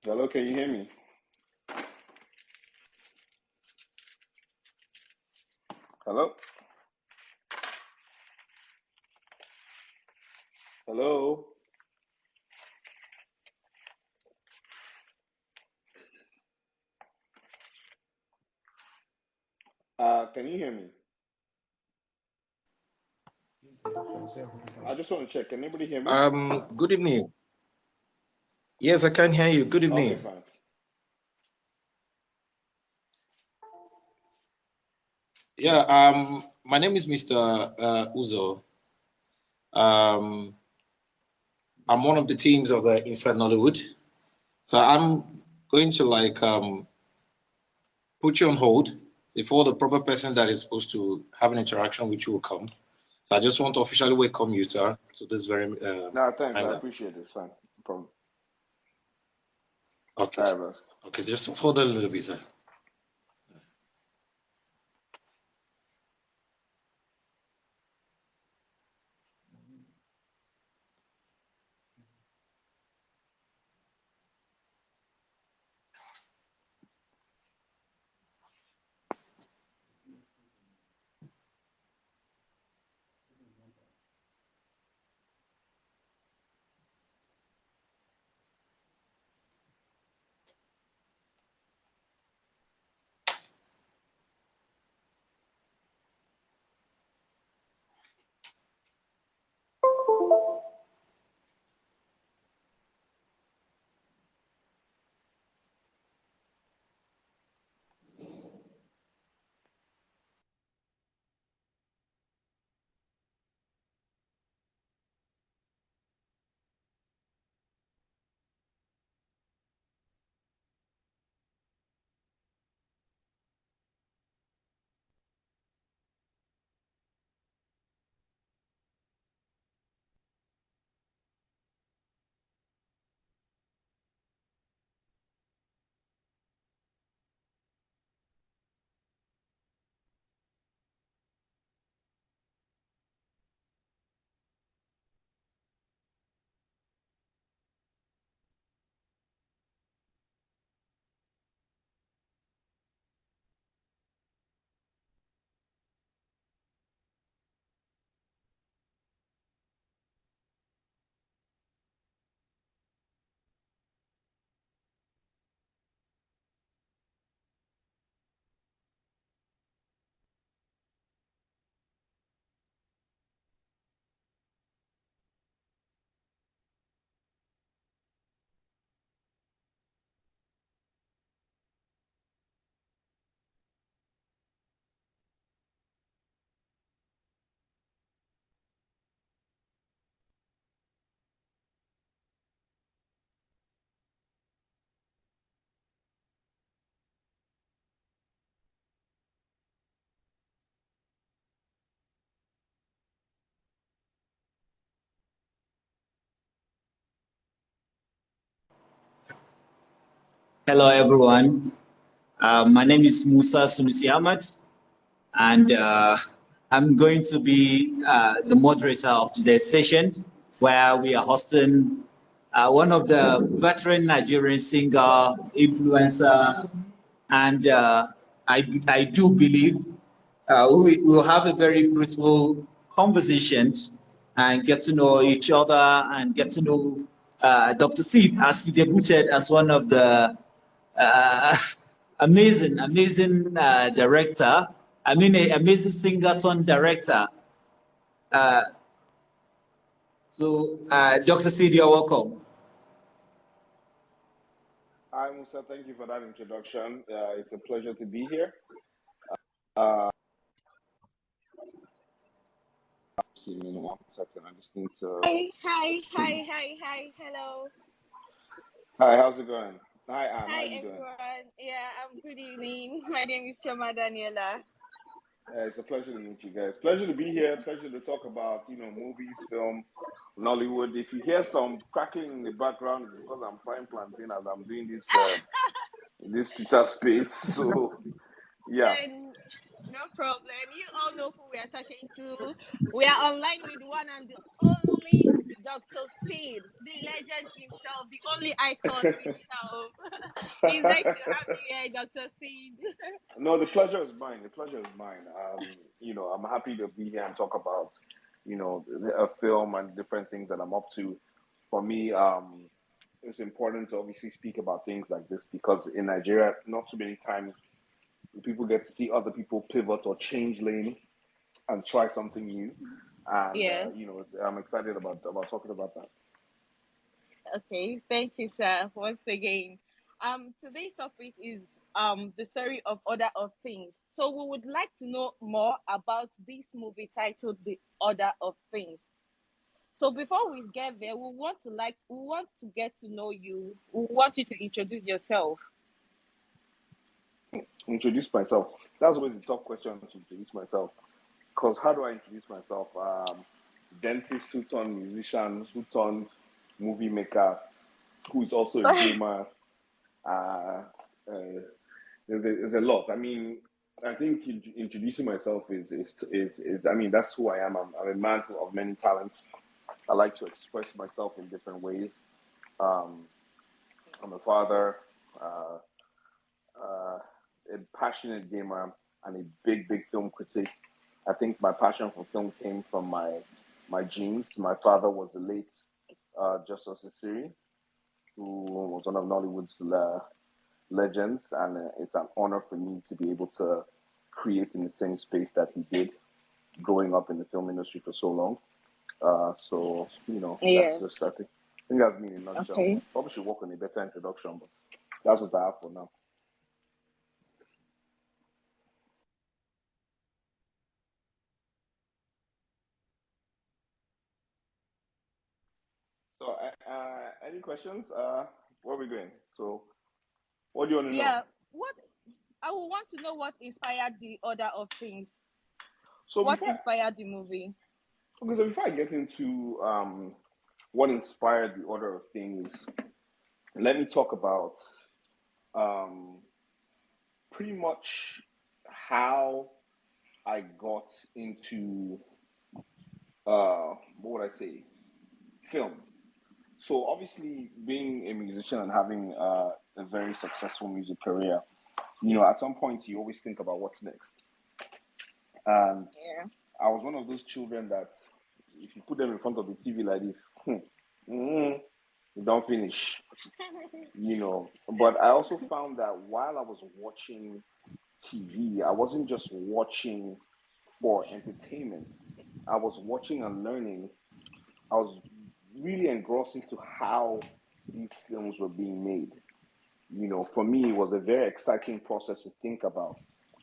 Hello, can you hear me? Hello? Hello? Can you hear me? I just want to check. Can anybody hear me? Good evening. Yes, I can hear you. Good evening. Okay, fine. Yeah, my name is Mr. Uzo. I'm one of the teams of Inside Nollywood. So I'm going to put you on hold before the proper person that is supposed to have an interaction with you will come. So I just want to officially welcome you, sir, to this very No, thanks. I appreciate it. It's fine. No problem. Okay. All right, Okay, so just hold on a little bit, sir. Hello, everyone. My name is Musa Sunusi Ahmad, and I'm going to be the moderator of today's session, where we are hosting one of the veteran Nigerian singer, influencer, and I do believe we will have a very fruitful conversation and get to know each other and get to know Dr. Sid, as he debuted as one of the uh, amazing director. I mean, an amazing singer turned director. Uh, Dr. Sid, you're welcome. Hi, Musa. Thank you for that introduction. It's a pleasure to be here. Give me 1 second. I just need to. Hi. Hello. Hi, how's it going? Hi, Anne. Hi, how you everyone. doing? Yeah, good evening. My name is Choma Daniela. It's a pleasure to meet you guys. Pleasure to be here. Pleasure to talk about movies, film, Nollywood. If you hear some crackling in the background, it's because I'm frying plantain as I'm doing this this Twitter space. So yeah. And No problem. You all know who we are talking to. We are online with one and the only Dr. Sid, the legend himself, the only icon himself. It's nice to have you here, Dr. Sid. No, the pleasure is mine. The pleasure is mine. I'm happy to be here and talk about, a film and different things that I'm up to. For me, it's important to obviously speak about things like this because in Nigeria, not too many times people get to see other people pivot or change lane and try something new. And Yes. I'm excited about talking about that. Okay. Thank you, sir. Once again. Today's topic is the story of Order of Things. So we would like to know more about this movie titled The Order of Things. So before we get there, we want to get to know you. We want you to introduce yourself. Introduce myself. That's always the tough question to introduce myself. Because how do I introduce myself? Dentist who turned musician, who turned movie maker, who is also a gamer. Uh, uh, there's a lot. I mean, I think introducing myself is I mean, that's who I am. I'm a man of many talents. I like to express myself in different ways. Um, I'm a father, uh, uh, a passionate gamer, and a big film critic. I think my passion for film came from my genes. My father was the late Justus Esiri, who was one of Nollywood's legends, and it's an honor for me to be able to create in the same space that he did, growing up in the film industry for so long. So that's Yes. just I think that's me in a nutshell. Okay. Probably should work on a better introduction, but that's what I have for now. So, any questions? Where are we going? So, what do you want to know? Yeah. What I would want to know what inspired the Order of Things. So What before, inspired the movie? okay, so before I get into what inspired the order of things, let me talk about um, pretty much how I got into what would I say, film. So obviously, being a musician and having a very successful music career, at some point you always think about what's next. And Yeah. I was one of those children that if you put them in front of the TV like this, you don't finish, But I also found that while I was watching TV, I wasn't just watching for entertainment. I was watching and learning. I was really engrossed into how these films were being made. For me, it was a very exciting process to think about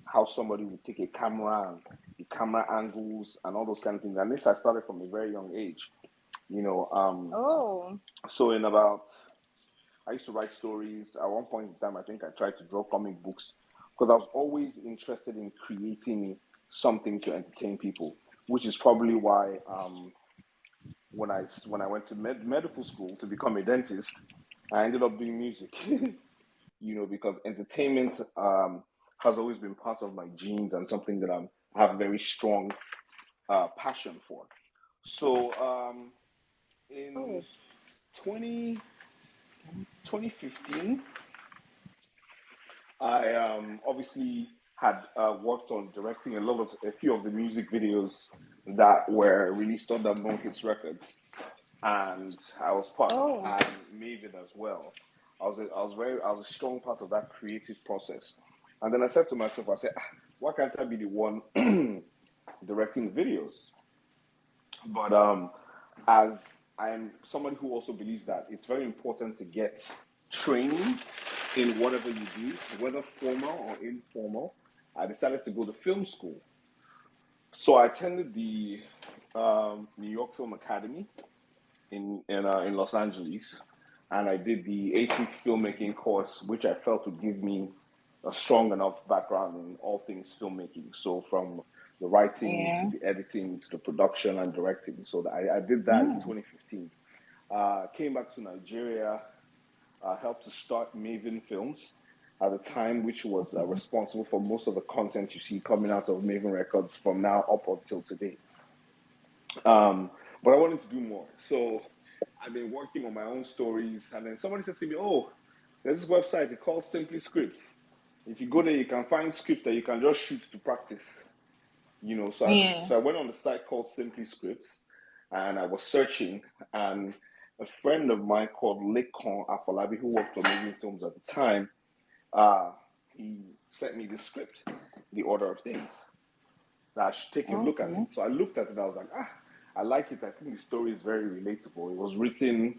how somebody would take a camera and the camera angles and all those kind of things. And this I started from a very young age. You know, um, Oh. so I used to write stories. At one point in time, I think I tried to draw comic books because I was always interested in creating something to entertain people, which is probably why when I went to medical school to become a dentist, I ended up doing music. Because entertainment has always been part of my genes and something that I have a very strong passion for. So in Oh. 20, 2015, I obviously had worked on directing a few of the music videos that were released on the No Hits Records, and I was part Oh. and Maven as well. I was a strong part of that creative process, and then I said to myself, I said, why can't I be the one directing the videos? But as I'm somebody who also believes that it's very important to get training in whatever you do, whether formal or informal, I decided to go to film school. So I attended the New York Film Academy in Los Angeles, and I did the 8-week filmmaking course, which I felt would give me a strong enough background in all things filmmaking. So from the writing to Yeah. the editing to the production and directing. So I did that in Mm. 2015. Came back to Nigeria, helped to start Maven Films. at the time, which was responsible for most of the content you see coming out of Maven Records from now up until today. But I wanted to do more. So I've been working on my own stories. And then somebody said to me, oh, there's this website, it's called Simply Scripts. If you go there, you can find scripts that you can just shoot to practice. You know, so I went on the site called Simply Scripts, and I was searching, and a friend of mine called Lekon Afolabi, who worked on Moving Films at the time, he sent me the script, The Order of Things. That I should take a look at it. So I looked at it, and I was like, I like it. I think the story is very relatable. It was written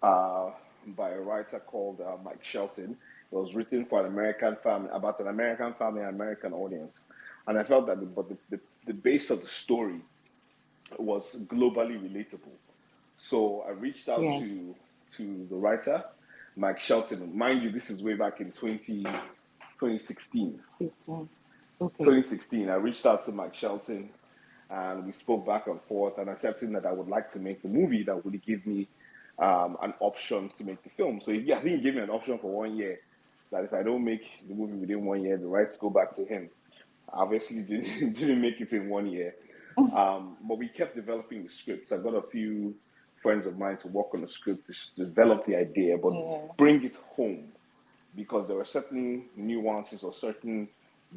by a writer called Mike Shelton. It was written for an American family, about an American family and American audience. And I felt that the base of the story was globally relatable. So I reached out to the writer, Mike Shelton. Mind you, this is way back in 2016. 2016, I reached out to Mike Shelton, and we spoke back and forth, and I said to him that I would like to make the movie that would give me an option to make the film. So I think he gave me an option for 1 year, that if I don't make the movie within 1 year, the rights go back to him. Obviously didn't make it in 1 year, but we kept developing the scripts. I got a few friends of mine to work on the script to develop the idea, but bring it home, because there were certain nuances or certain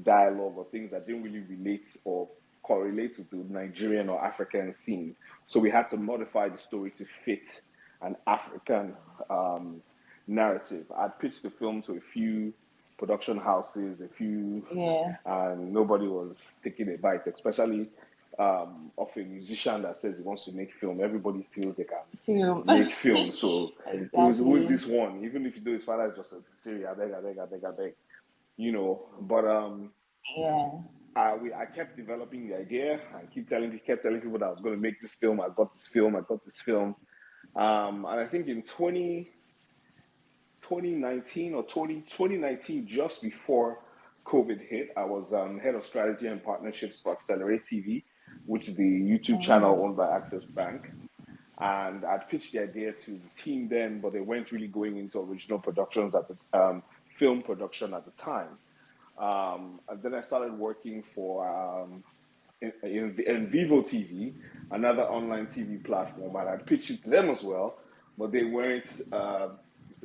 dialogue or things that didn't really relate or correlate with the Nigerian or African scene. So we had to modify the story to fit an African narrative. I'd pitched the film to a few production houses, and nobody was taking a bite, especially of a musician that says he wants to make film. Everybody feels they can make film. So who is this one? Even if you do his father is Justus Esiri, I beg. You know, but I kept developing the idea. I kept telling people that I was going to make this film. I got this film. And I think in 2019, just before COVID hit, I was head of strategy and partnerships for Accelerate TV, which is the YouTube channel owned by Access Bank. And I'd pitched the idea to the team then, but they weren't really going into original productions at the film production at the time. And then I started working for in Vivo TV, another online TV platform, and I pitched it to them as well, but they weren't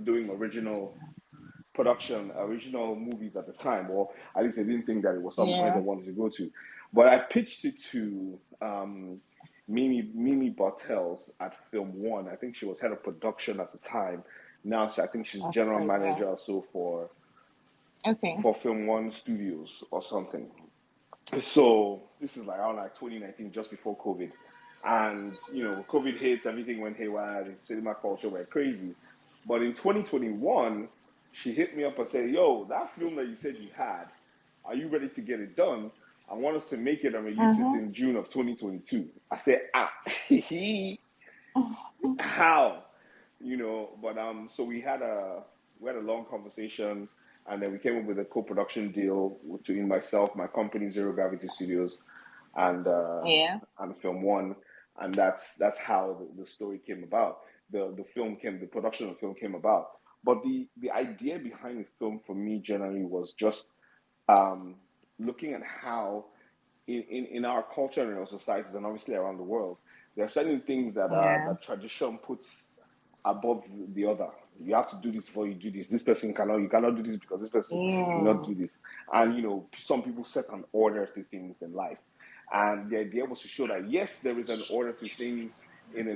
doing original movies at the time, or at least they didn't think that it was something they wanted to go to. But I pitched it to Mimi Bartels at Film One. I think she was head of production at the time. Now I think she's general manager also for Film One Studios or something. So this is around 2019, just before COVID. And, you know, COVID hit, everything went haywire, the cinema culture went crazy. But in 2021, she hit me up and said, yo, that film that you said you had, are you ready to get it done? I want us to make it and release it in June of 2022. I said, how? You know, but so we had a long conversation, and then we came up with a co-production deal between myself, my company Zero Gravity Studios, and Film One, and that's how the story came about. The production of the film came about. But the idea behind the film for me generally was just looking at how in our culture and in our societies, and obviously around the world, there are certain things that that tradition puts above the other. You have to do this before you do this. This person you cannot do this because this person cannot do this. And, you know, some people set an order to things in life. And the idea was to show that, yes, there is an order to things in a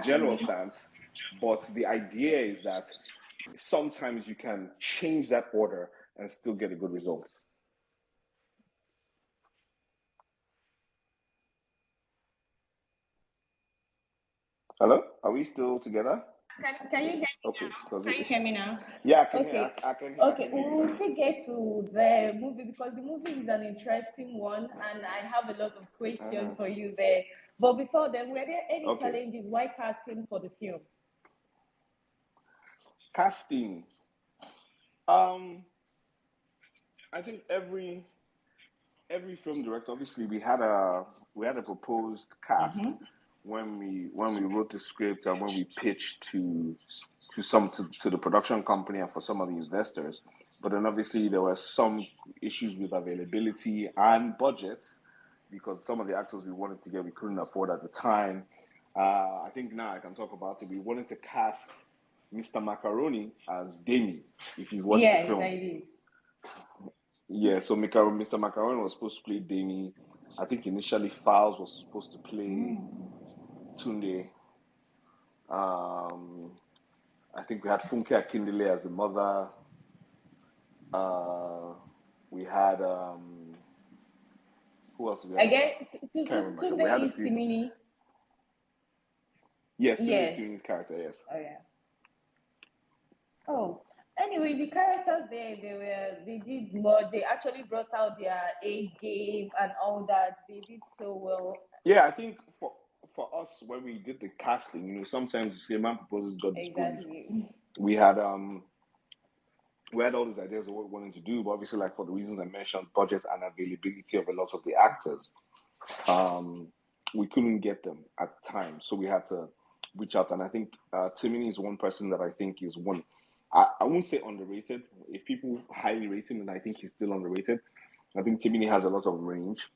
general sense, but the idea is that sometimes you can change that order and still get a good result. Hello? Are we still together? Can you hear me now? Can you hear me now? Yeah, I can hear. I can Okay, we'll still get to the movie because the movie is an interesting one, and I have a lot of questions for you there. But before then, were there any challenges while casting for the film? Casting. I think every film director, obviously, we had a proposed cast when we wrote the script and when we pitched to to the production company and for some of the investors. But then obviously there were some issues with availability and budget because some of the actors we wanted to get we couldn't afford at the time. I think now I can talk about it. We wanted to cast Mr. Macaroni as Demi, if you've watched the Yes, film. I did. Yeah, so Mr. Macaroni was supposed to play Demi. I think initially Files was supposed to play Tunde. I think we had Funke Akindele as the mother. We had who else? We I had? get Can't remember. We Tunde had a is few. Timini. Yes, Tunde Yes. is Timi's character. Yes. Oh yeah. Oh, anyway, the characters there, they did more. They actually brought out their A game and all that. They did so well. Yeah, I think for us when we did the casting, you know, sometimes you say man proposes, God disposes. Exactly. We had all these ideas of what we wanted to do, but obviously, like for the reasons I mentioned, budget and availability of a lot of the actors, we couldn't get them at the time, so we had to reach out. And I think Timini is one person that I think is one. I won't say underrated. If people highly rate him, then I think he's still underrated. I think Timini has a lot of range.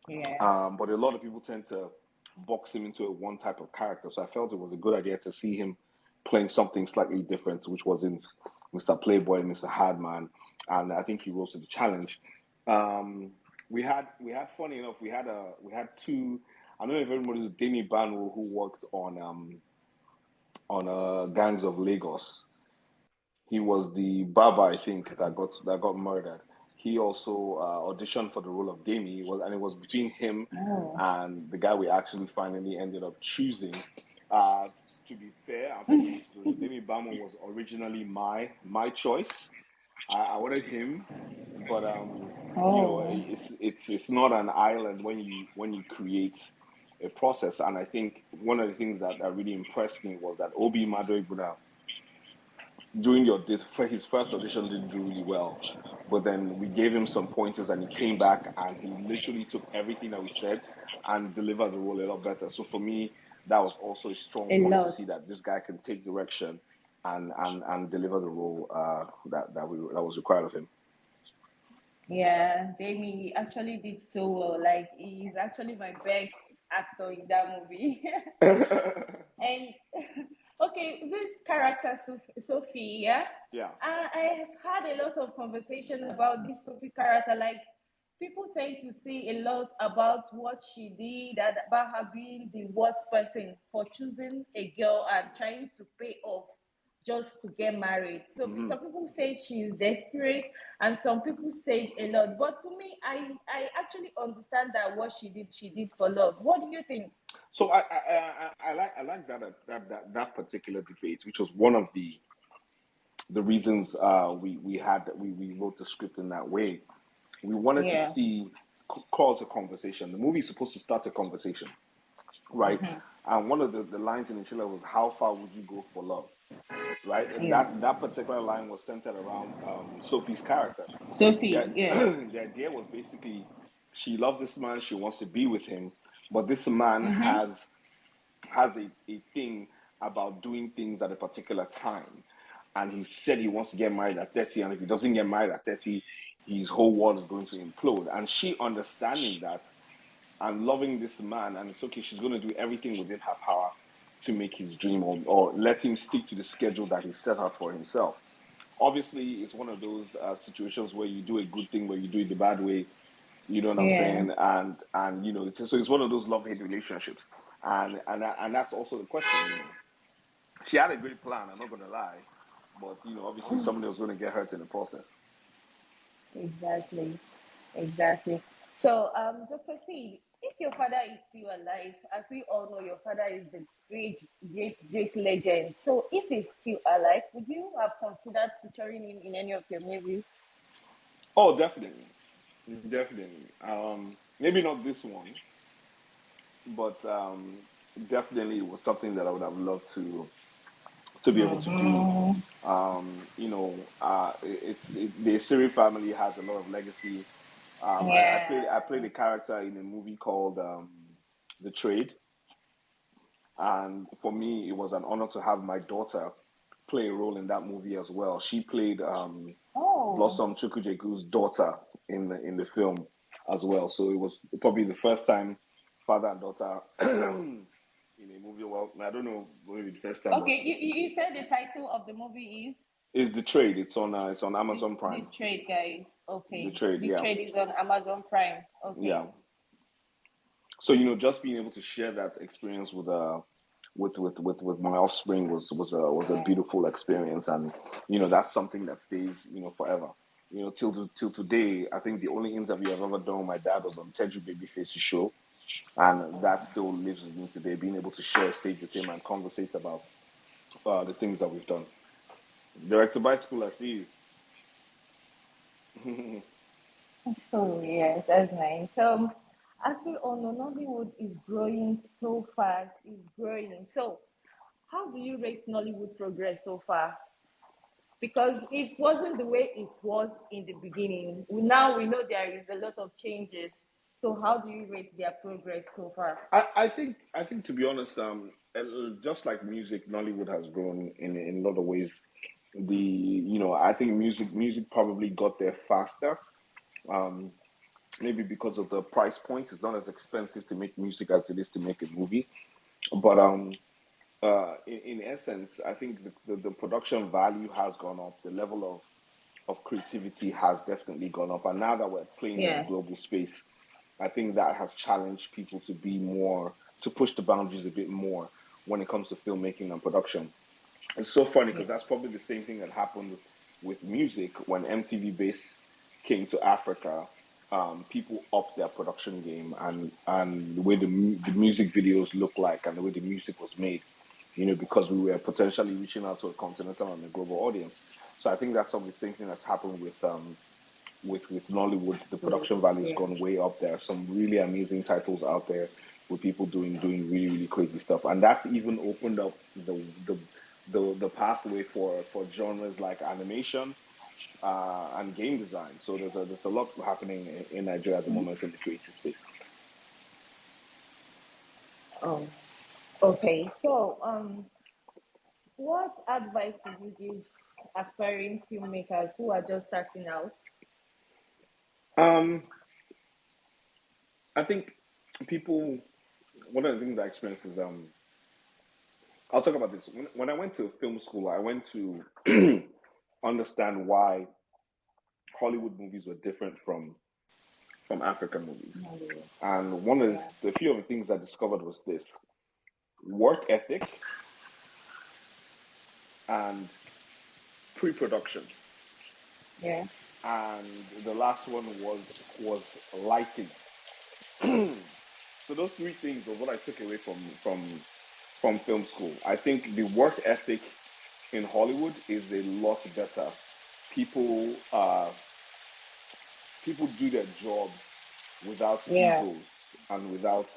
Yeah. But a lot of people tend to box him into a one type of character. So I felt it was a good idea to see him playing something slightly different, which wasn't Mr. Playboy, Mr. Hardman, and I think he rose to the challenge. We had funny enough, we had two. I don't know if everybody knows Demi Banwo, who worked on Gangs of Lagos. He was the barber, I think, that got murdered. He also auditioned for the role of Demi. It was between him and the guy we actually finally ended up choosing. To be fair, and for full disclosure, Demi Bama was originally my choice. I wanted him, but you know, it's not an island when you create a process. And I think one of the things that really impressed me was that Obi Madoibuna for his first audition didn't do really well, but then we gave him some pointers and he came back and he literally took everything that we said and delivered the role a lot better. So for me, that was also a strong point to see that this guy can take direction and deliver the role that was required of him. Yeah, Demi actually did so well. Like he's actually my best actor in that movie. And okay, this character Sophie, yeah. Yeah. I have had a lot of conversation about this Sophie character. Like people tend to say a lot about what she did and about her being the worst person for choosing a girl and trying to pay off just to get married. So some people say she's desperate and some people say a lot. But to me, I actually understand that what she did for love. What do you think? So I like that particular debate, which was one of the reasons we wrote the script in that way. We wanted to cause a conversation. The movie is supposed to start a conversation, right? And one of the lines in the trailer was, "How far would you go for love?" Right? And that particular line was centered around Sophie's character. Sophie, The idea was basically she loves this man, she wants to be with him, but this man has a thing about doing things at a particular time. And he said he wants to get married at 30, and if he doesn't get married at 30, his whole world is going to implode. And she understanding that and loving this man, and it's okay, she's going to do everything within her power to make his dream or let him stick to the schedule that he set out for himself. Obviously, it's one of those situations where you do a good thing, where you do it the bad way. You know what I'm saying? And you know, so it's one of those love-hate relationships. And that's also the question. You know, she had a great plan. I'm not going to lie, but you know, obviously, somebody was going to get hurt in the process. Exactly. So, Dr. C, if your father is still alive, as we all know, your father is the great legend. So, if he's still alive, would you have considered featuring him in any of your movies? Oh, definitely. Maybe not this one, but definitely it was something that I would have loved to be able to do. You know, the Esiri family has a lot of legacy. I played a character in a movie called The Trade, and for me, it was an honor to have my daughter play a role in that movie as well. She played Oh, Blossom Chukwujeku's daughter in the film as well. So it was probably the first time father and daughter in a movie. Well, I don't know, maybe the first time. okay. You said the title of the movie Is The Trade. It's on is Amazon The Prime. Trade, guys. The Okay, Trade, The yeah, Trade is on Amazon Prime. Okay. yeah. So just being able to share that experience with my offspring was a beautiful experience, and that's something that stays forever. Till today, I think the only interview I've ever done with my dad was on Teju Babyface's show, and that still lives with me today. Being able to share a stage with him and conversate about the things that we've done. Director Bicycle, I see you. So yes, that's nice. So as we all know, Nollywood is growing so fast. It's growing. So how do you rate Nollywood progress so far? Because it wasn't the way it was in the beginning. Now we know there is a lot of changes. So how do you rate their progress so far? I think to be honest, just like music, Nollywood has grown in a lot of ways. I think music probably got there faster. Um, Maybe because of the price point, it's not as expensive to make music as it is to make a movie. But in essence, I think the production value has gone up. The level of creativity has definitely gone up. And now that we're playing in a Yeah. global space, I think that has challenged people to push the boundaries a bit more when it comes to filmmaking and production. It's so funny because that's probably the same thing that happened with music when MTV Base came to Africa. People upped their production game and the way the music videos look like and the way the music was made. Because we were potentially reaching out to a continental and a global audience. So I think that's some of the same thing that's happened with Nollywood. The production value has Yeah. gone way up there. Some really amazing titles out there with people doing really really crazy stuff, and that's even opened up the pathway for genres like animation and game design. So there's a lot happening in Nigeria at the moment in the creative space. Oh, okay. So, what advice would you give aspiring filmmakers who are just starting out? Um, I think people. One of the things I experienced is I'll talk about this. When I went to film school, I went to understand why Hollywood movies were different from African movies. Nollywood. And one of Yeah. the few of the things I discovered was this: work ethic and pre-production. Yeah. And the last one was lighting. So those three things are what I took away from film school. I think the work ethic in Hollywood is a lot better. People people do their jobs without Yeah. egos and without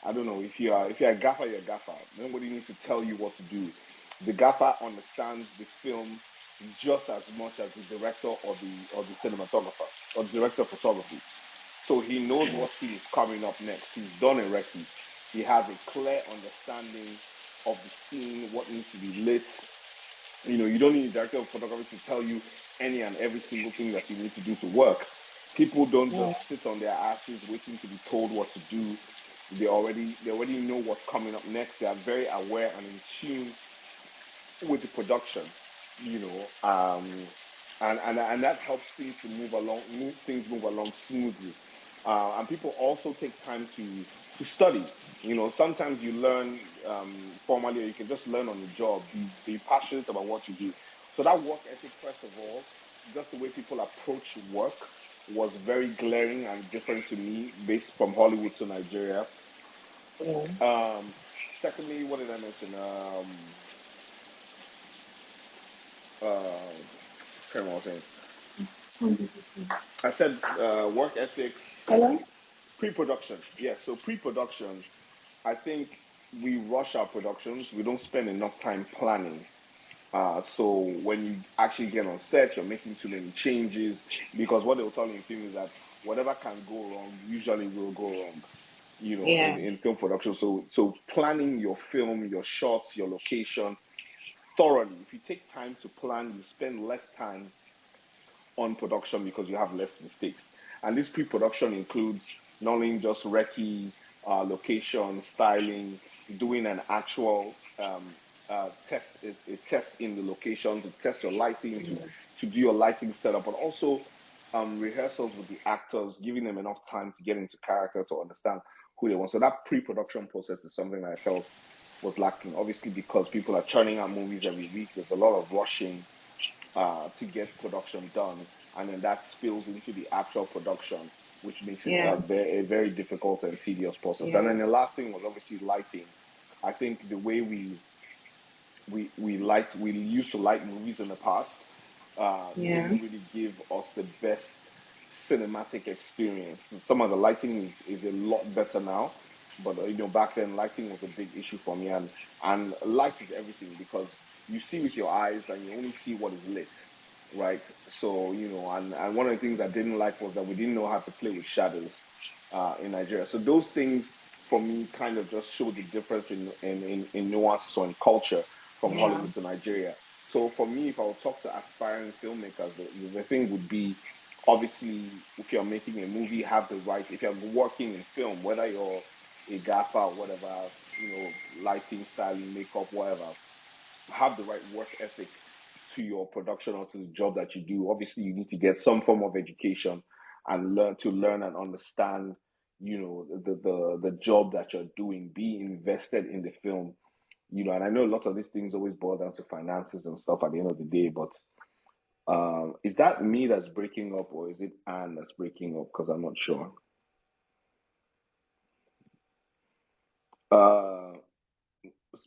I don't know, if you're a gaffer, you're a gaffer. Nobody needs to tell you what to do. The gaffer understands the film just as much as the director or the cinematographer or the director of photography. So he knows what scene is coming up next. He's done it recce. He has a clear understanding of the scene, what needs to be lit. You don't need a director of photography to tell you any and every single thing that you need to do to work. People don't Yeah. just sit on their asses waiting to be told what to do. They already know what's coming up next. They are very aware and in tune with the production, you know, and that helps things to move along smoothly. And people also take time to study. Sometimes you learn formally, or you can just learn on the job. Be passionate about what you do. So that work ethic, first of all, just the way people approach work was very glaring and different to me, based from Hollywood to Nigeria. Yeah. Um, Secondly, what did I mention? Uh, can't remember what I was saying. I said work ethic, Hello? pre-production. Yes, so pre-production, I think we rush our productions. We don't spend enough time planning. So when you actually get on set, you're making too many changes because what they'll tell you in film is that whatever can go wrong usually will go wrong. Yeah. In film production. So planning your film, your shots, your location, thoroughly. If you take time to plan, you spend less time on production because you have less mistakes. And this pre-production includes not only just recce, location, styling, doing an actual test, a test in the location to test your lighting, to do your lighting setup, but also rehearsals with the actors, giving them enough time to get into character to understand who they want. So that pre-production process is something that I felt was lacking. Obviously, because people are churning out movies every week, there's a lot of rushing to get production done, and then that spills into the actual production, which makes it a very difficult and tedious process. And then the last thing was obviously lighting. I think the way we used to light movies in the past didn't really give us the best cinematic experience. Some of the lighting is a lot better now, but back then lighting was a big issue for me, and light is everything because you see with your eyes and you only see what is lit, right? So and one of the things I didn't like was that we didn't know how to play with shadows in Nigeria. So those things for me kind of just show the difference in nuances or in culture from Hollywood to Nigeria. So for me, if I would talk to aspiring filmmakers, the thing would be, obviously, if you're making a movie, have the right, if you're working in film, whether you're a gaffer or whatever, lighting, styling, makeup, whatever, have the right work ethic to your production or to the job that you do. Obviously, you need to get some form of education and learn and understand, the job that you're doing, be invested in the film. And I know a lot of these things always boil down to finances and stuff at the end of the day, but is that me that's breaking up or is it Anne that's breaking up? Because I'm not sure.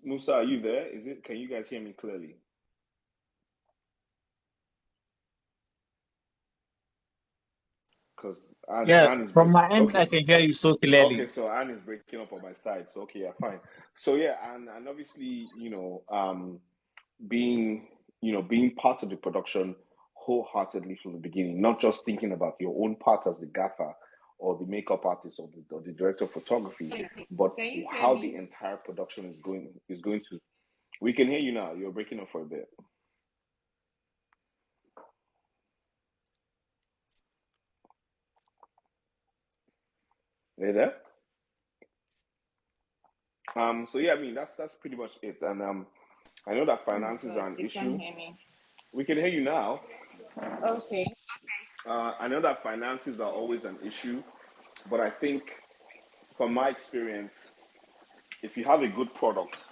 Musa, are you there? Can you guys hear me clearly? Because Anne is from my end, okay. I can hear you so clearly. Okay, so Anne is breaking up on my side. So okay, yeah, fine. So yeah, and obviously, being part of the production wholeheartedly from the beginning, not just thinking about your own part as the gaffer or the makeup artist or the director of photography, but how the entire production is going to. We can hear you now. You're breaking up for a bit. Are you there? So yeah, I mean that's pretty much it. And I know that finances are an issue. We can hear you now. Okay. I know that finances are always an issue, but I think from my experience, if you have a good product,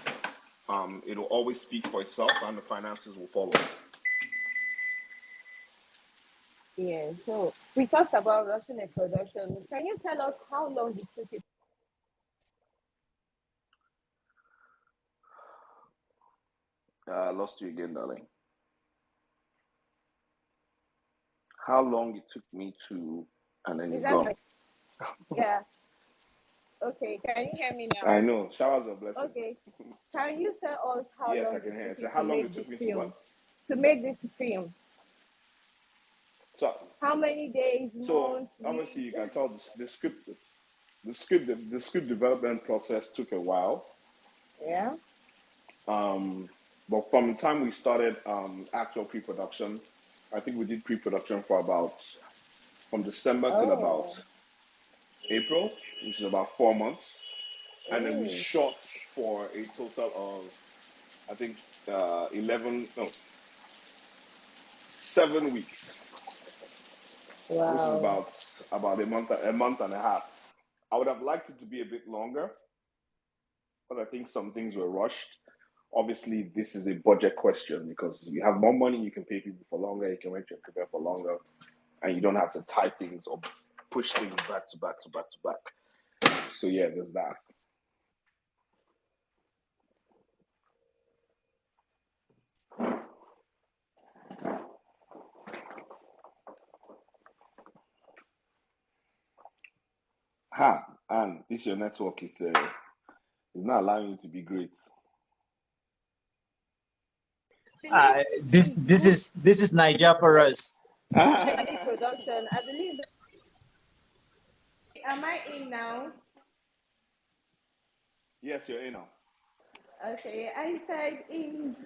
it'll always speak for itself and the finances will follow. Yeah, so we talked about rushing a production. Can you tell us how long it took you? I lost you again, darling. How long it took me to, and then it's gone. Yeah. Okay, can you hear me now? I know. Showers of blessing. Okay. Can you tell us how Yes, long I can hear. it So took how you to long make it took this me to film? what? To make this film. So How many days, months, obviously you weeks? can tell the script development process took a while. Yeah. But from the time we started actual pre-production, I think we did pre-production for from December till about April, which is about 4 months. And then we shot for a total of, I think, 7 weeks. Wow. Which is about a month and a half. I would have liked it to be a bit longer, but I think some things were rushed. Obviously, this is a budget question because you have more money, you can pay people for longer, you can rent your equipment for longer, and you don't have to tie things or push things back to back to back to back. So yeah, there's that. And this your network is not allowing you to be great. This is Nigeria for us. Production. I believe. Am I in now? Yes, you're in now. Okay, I said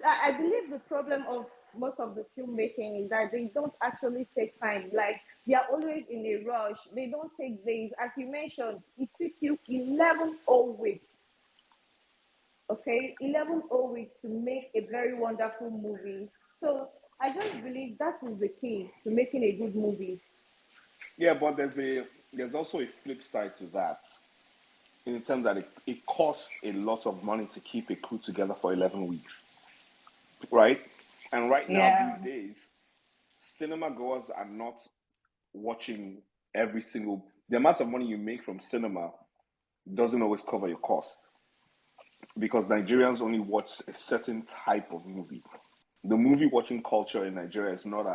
I believe the problem of most of the filmmaking is that they don't actually take time. Like they are always in a rush. They don't take days. As you mentioned, it took you 11 whole weeks. Okay, 11 whole weeks to make a very wonderful movie. So I just believe that is the key to making a good movie. Yeah, but there's also a flip side to that, in the sense that it costs a lot of money to keep a crew together for 11 weeks, right? And right now, these Yeah, days, cinema goers are not watching every single. The amount of money you make from cinema doesn't always cover your costs, because Nigerians only watch a certain type of movie. The movie watching culture in Nigeria is not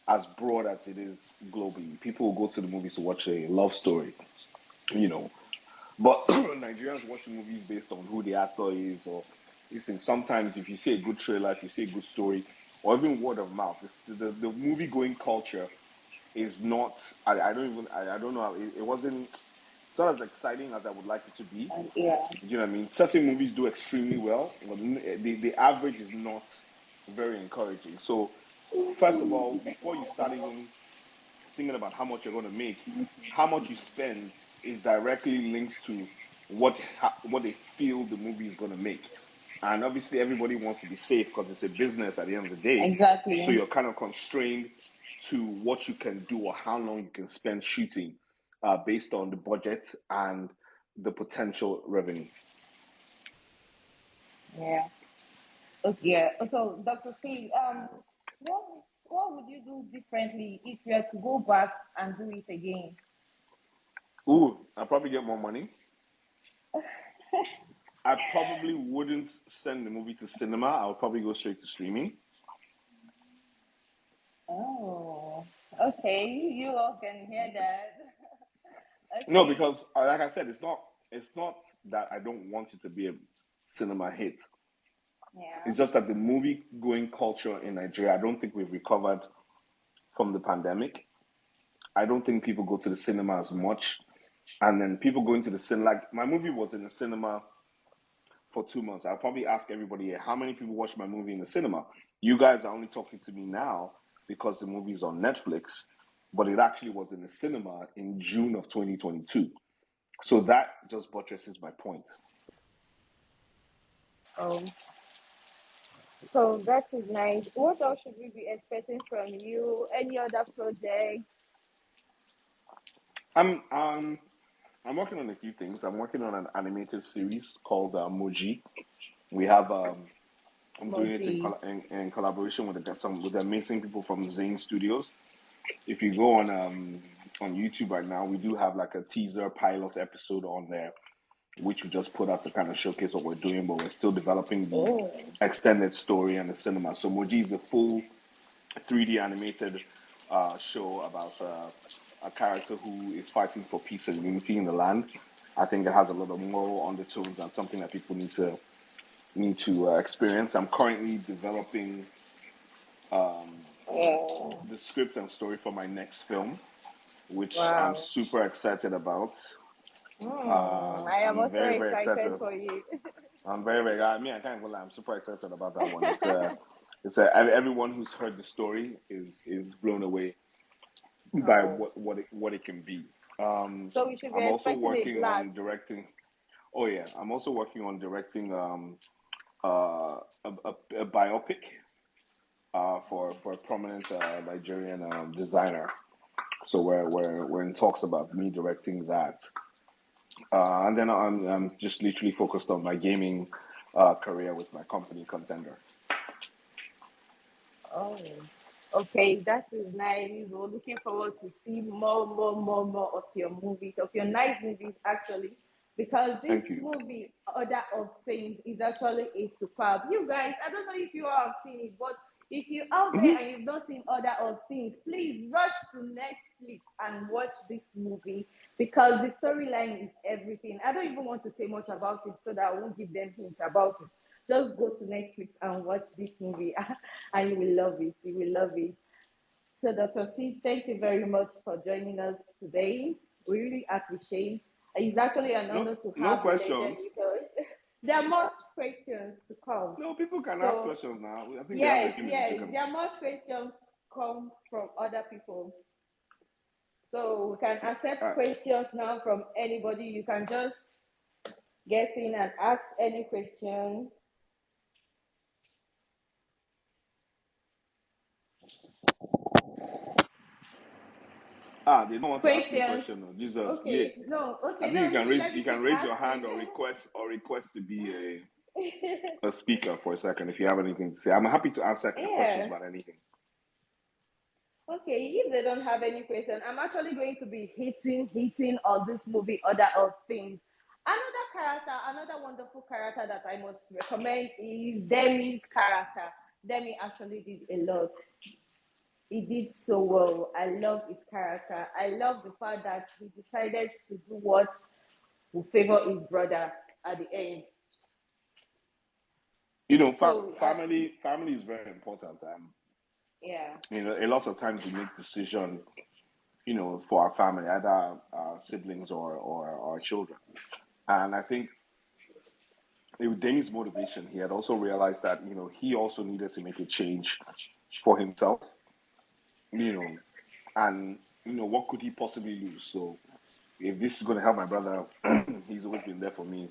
as broad as it is globally. People will go to the movies to watch a love story, you know, but Nigerians watching movies based on who the actor is, or listen. Sometimes, if you see a good trailer, if you see a good story, or even word of mouth, the movie going culture is not. I don't even. I don't know. How, it wasn't. It's not as exciting as I would like it to be. yeah. Do you know what I mean? Certain movies do extremely well, but the average is not very encouraging. So, first of all, before you start even thinking about how much you're going to make, how much you spend is directly linked to what they feel the movie is going to make. And obviously, everybody wants to be safe because it's a business at the end of the day. So Exactly. you're kind of constrained to what you can do or how long you can spend shooting, based on the budget and the potential revenue. Yeah. Okay. Yeah. So, Dr. C, what what would you do differently if you had to go back and do it again? Ooh, I'll probably get more money. I probably wouldn't send the movie to cinema. I would probably go straight to streaming. Oh, okay. You all can hear that. No, Okay. because like I said, it's not that I don't want it to be a cinema hit. Yeah. It's just that the movie going culture in Nigeria, I don't think we've recovered from the pandemic. I don't think people go to the cinema as much. And then people going to the cinema, like my movie was in the cinema for 2 months. I'll probably ask everybody here, how many people watch my movie in the cinema? You guys are only talking to me now because the movie is on Netflix, but it actually was in the cinema in June of 2022. So that just buttresses my point. Um. So that is nice. What else should we be expecting from you? Any other project? I'm um I'm working on a few things. I'm working on an animated series called Moji. We have I'm doing it Moji. in collaboration with the amazing people from Zane Studios. If you go on YouTube right now, we do have like a teaser pilot episode on there, which we just put out to kind of showcase what we're doing, but we're still developing the Oh, extended story and the cinema. So Moji is a full 3D animated show about a character who is fighting for peace and unity in the land. I think it has a lot of moral undertones and something that people need to experience. I'm currently developing um, yeah. the script and story for my next film, which I'm Wow. super excited about. I am I'm also very, very excited excited. for you. I'm very, very. I mean, I can't even lie. I'm super excited about that one. Everyone who's heard the story is blown away by Oh. what it can be. So we should be I'm also expecting a working blast. on directing. Oh yeah, I'm also working on directing a biopic for a prominent Nigerian designer. So we're in talks about me directing that, and then I'm just literally focused on my gaming career with my company Contender. Oh, okay, that is nice. We're looking forward to see more of your movies, of your nice movies, actually, because this Thank you. movie, Order of Things, is actually a superb. You guys, I don't know if you all have seen it, but if you're out there Hmm. and you've not seen Order of Things, please rush to Netflix and watch this movie because the storyline is everything. I don't even want to say much about it so that I won't give them hints about it. Just go to Netflix and watch this movie, and you will love it. You will love it. So, Dr. C, thank you very much for joining us today. We really appreciate it. It's actually an No, honor to no have the questions. legend with us. there are more questions to come. No, people can ask So questions now. I think we have a yes, few minutes. You yes, can. there are more questions come from other people. So we can All accept right. questions now from anybody. You can just get in and ask any question. They don't want to ask me a Questions. question. No. Jesus, yeah. Okay, no, I okay, think no, me, let you me can keep raise your hand asking. or request to be a speaker for a second if you have anything to say. I'm happy to answer questions Yeah. about anything. Okay, if they don't have any question, I'm actually going to be hitting on this movie, Order of Things. Another wonderful character that I must recommend is Demi's character. Demi actually did a lot. He did so well. I love his character. I love the fact that he decided to do what will favor his brother at the end. You know, So, family is very important. yeah. You know, a lot of times we make decisions, you know, for our family, either our siblings or our children. And I think with Dami's motivation, he had also realized that, you know, he also needed to make a change for himself, you know, and, you know, what could he possibly lose? So if this is going to help my brother, he's always been there for me,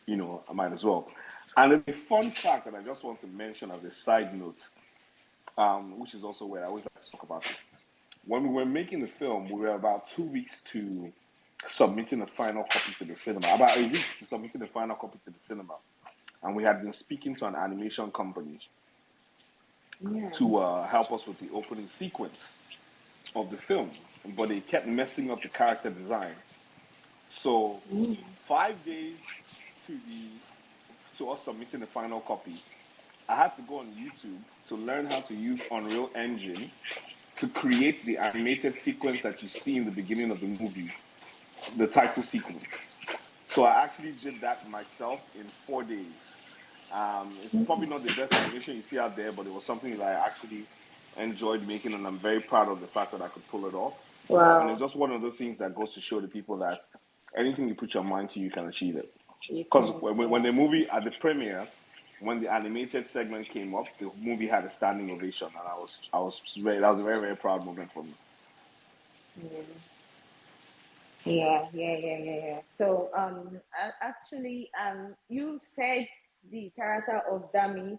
you know, I might as well. And a fun fact that I just want to mention as a side note, which is also where I always like to talk about this. When we were making the film, we were about 2 weeks to submitting the final copy to the cinema, about a week to submitting the final copy to the cinema. And we had been speaking to an animation company Yeah. to help us with the opening sequence of the film, but they kept messing up the character design. So 5 days to us submitting the final copy, I had to go on YouTube to learn how to use Unreal Engine to create the animated sequence that you see in the beginning of the movie, the title sequence. So I actually did that myself in 4 days. It's probably not the best animation you see out there, but it was something that I actually enjoyed making, and I'm very proud of the fact that I could pull it off. And it's Wow. just one of those things that goes to show the people that anything you put your mind to, you can achieve it. You Because can, when yeah. the movie at the premiere, when the animated segment came up, the movie had a standing ovation, and that was a very very proud moment for me. Yeah. So, actually, you said the character of Dami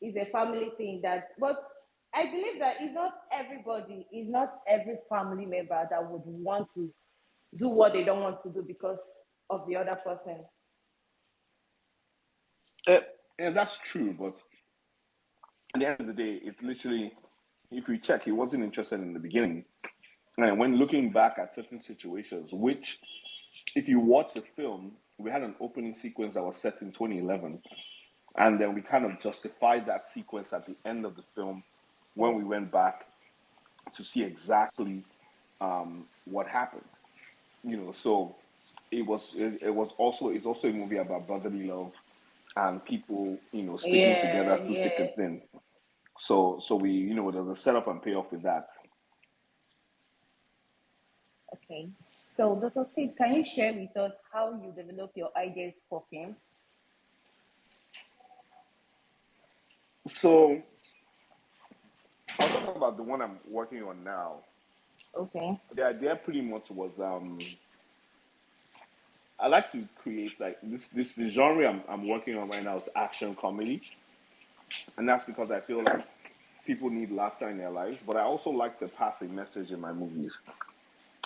is a family thing but I believe that it's not every family member that would want to do what they don't want to do because of the other person. And that's true, but at the end of the day, it literally, if you check, he wasn't interested in the beginning. And when looking back at certain situations, which, if you watch the film, we had an opening sequence that was set in 2011. And then we kind of justified that sequence at the end of the film when we went back to see exactly what happened. You know, so it's also a movie about brotherly love and people, you know, sticking together through thick Yeah. and thin. So we, you know, there's a setup and payoff with that. Okay. So, Dr. Sid, can you share with us how you develop your ideas for films? So I'll talk about the one I'm working on now. Okay. The idea pretty much was I like to create like this the genre I'm working on right now is action comedy, and that's because I feel like people need laughter in their lives, but I also like to pass a message in my movies.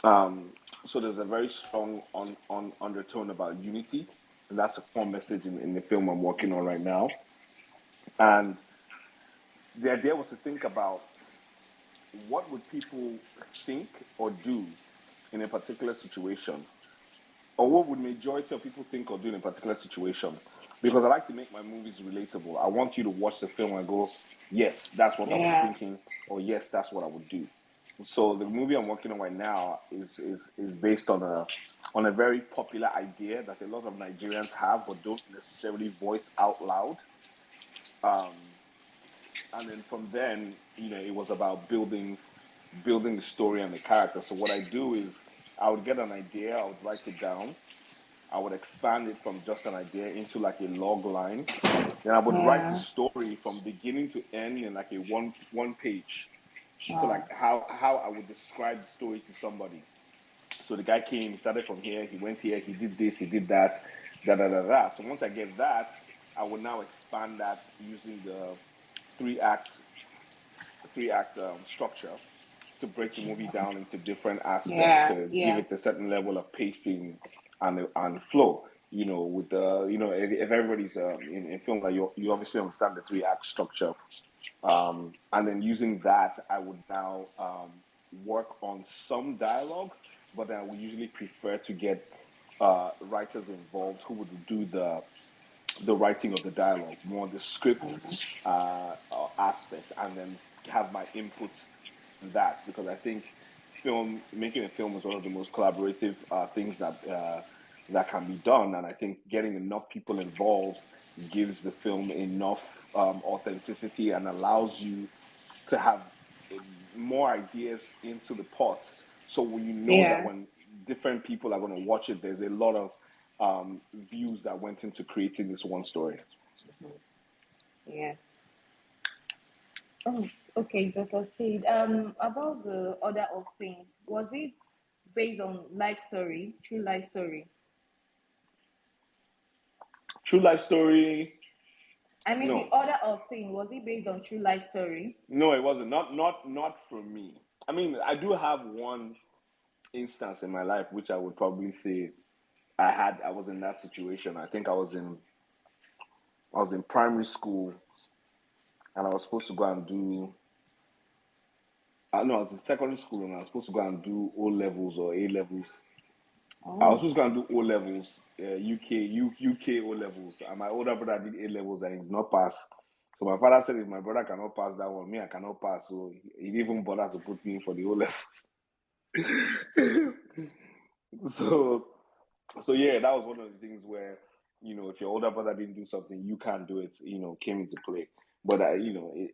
Um, so there's a very strong on undertone about unity, and that's a core message in the film I'm working on right now. And the idea was to think about what would people think or do in a particular situation, or what would majority of people think or do in a particular situation. Because I like to make my movies relatable. I want you to watch the film and go, yes, that's what I was Yeah. thinking, or yes, that's what I would do. So the movie I'm working on right now is based on a very popular idea that a lot of Nigerians have but don't necessarily voice out loud. Um, and then from then, you know, it was about building the story and the character. So what I do is I would get an idea, I would write it down, I would expand it from just an idea into like a log line. Then I would write the story from beginning to end in like a one page. So like how I would describe the story to somebody. So the guy came, he started from here, he went here, he did this, he did that, da da da da. So once I get that, I will now expand that using the three act structure to break the movie down into different aspects to give it a certain level of pacing and flow. You know, with the if everybody's in film, like you obviously understand the three act structure. And then using that, I would now work on some dialogue, but then I would usually prefer to get writers involved who would do the writing of the dialogue, more the script aspect, and then have my input in that, because I think making a film is one of the most collaborative things that can be done, and I think getting enough people involved gives the film enough authenticity and allows you to have more ideas into the pot. So when you know that when different people are going to watch it, there's a lot of views that went into creating this one story. Yeah. Oh, okay, Dr. Sid. About the order of things, was it based on life story, true life story? True life story. I mean, No. the order of things, was it based on true life story? No, it wasn't. Not for me. I mean, I do have one instance in my life which I would probably say I was in that situation. I think I was in primary school, and I was supposed to go and do. No, I was in secondary school, and I was supposed to go and do O levels or A levels. I was just going to do O levels, UK O levels, and my older brother did A levels and he did not pass. So my father said, if my brother cannot pass that one, me I cannot pass. So he didn't even bother to put me in for the O levels. So yeah, that was one of the things where, if your older brother didn't do something, you can't do it. Came into play. But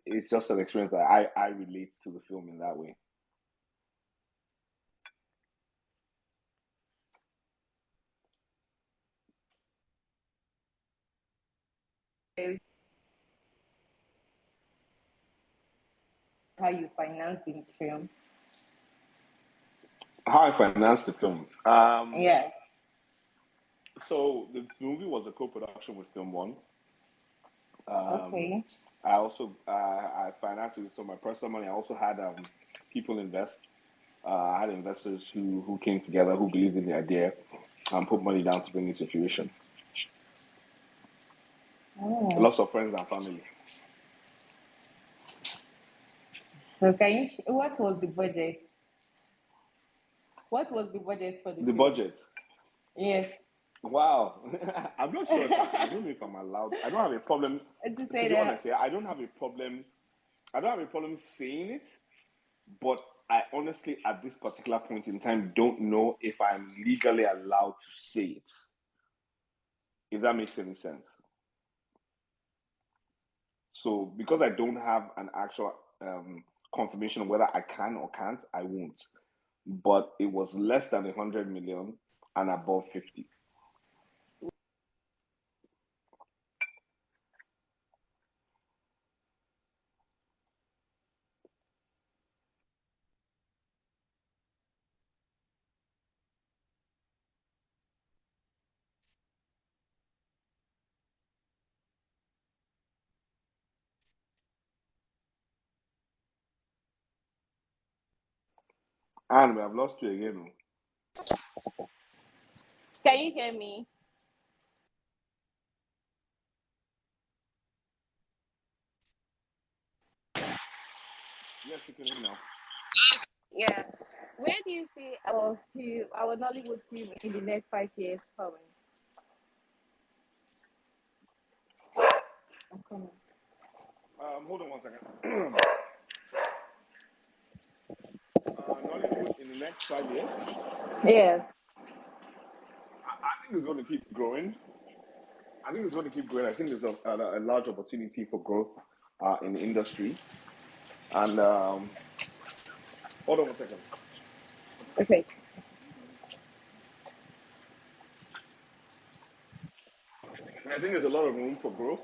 it's just an experience that I relate to the film in that way. How you financed the film? How I financed the film? Yeah. So the movie was a co-production with Film One. Okay. I also I financed it with some of my personal money. I also had people invest. I had investors who came together, who believed in the idea, and put money down to bring it to fruition. Lots of friends and family. So what was the budget? What was the budget for the film? Budget? Yes. Wow. I'm not sure. I don't know if I'm allowed. I don't have a problem. To be honest, I don't have a problem. I don't have a problem saying it, but I honestly, at this particular point in time, don't know if I'm legally allowed to say it. If that makes any sense. So because I don't have an actual confirmation of whether I can or can't, I won't. But it was less than 100 million and above 50. And we have lost you again. Can you hear me? Yes, you can hear now. Yeah. Where do you see our Nollywood film in the next 5 years coming? I'm coming. Hold on one second. Nollywood in the next 5 years? Yes. I think it's going to keep growing. I think there's a large opportunity for growth in the industry. And hold on one second. Okay. I think there's a lot of room for growth,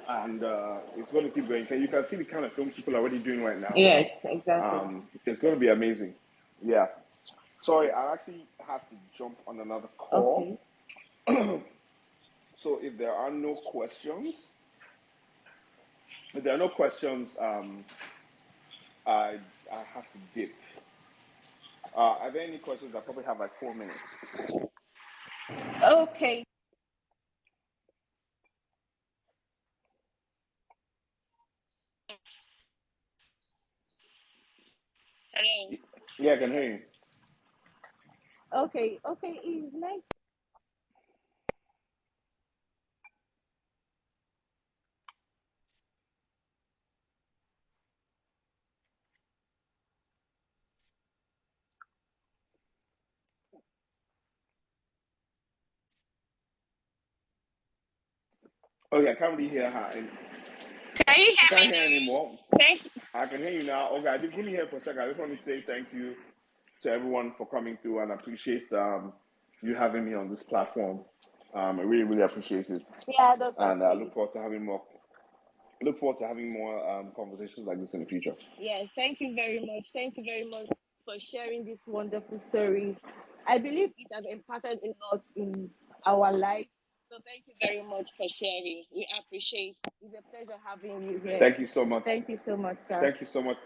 and it's going to keep going. You can see the kind of films people are already doing right now. Yes, exactly. It's going to be amazing. Yeah. Sorry, I actually have to jump on another call. Okay. So if there are no questions, I have to dip. Are there any questions? I probably have like 4 minutes. Okay. Hello. Yeah, I can hear you. Okay. Is next. Okay, I can't really hear her. Can you I hear can't me hear now? anymore. Thank you. I can hear you now. Okay, I didn't really hear for a second. I just want to say thank you to everyone for coming through, and I appreciate you having me on this platform. I really, really appreciate it, Yeah, Dr. and I C. look forward to having more. Look forward to having more conversations like this in the future. Yes, thank you very much. Thank you very much for sharing this wonderful story. I believe it has impacted a lot in our lives. So thank you very much for sharing. We appreciate it. It's a pleasure having you here. Thank you so much. Thank you so much, sir. Thank you so much.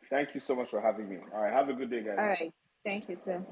Thank you so much for having me. All right, have a good day, guys. All right. Thank you, sir.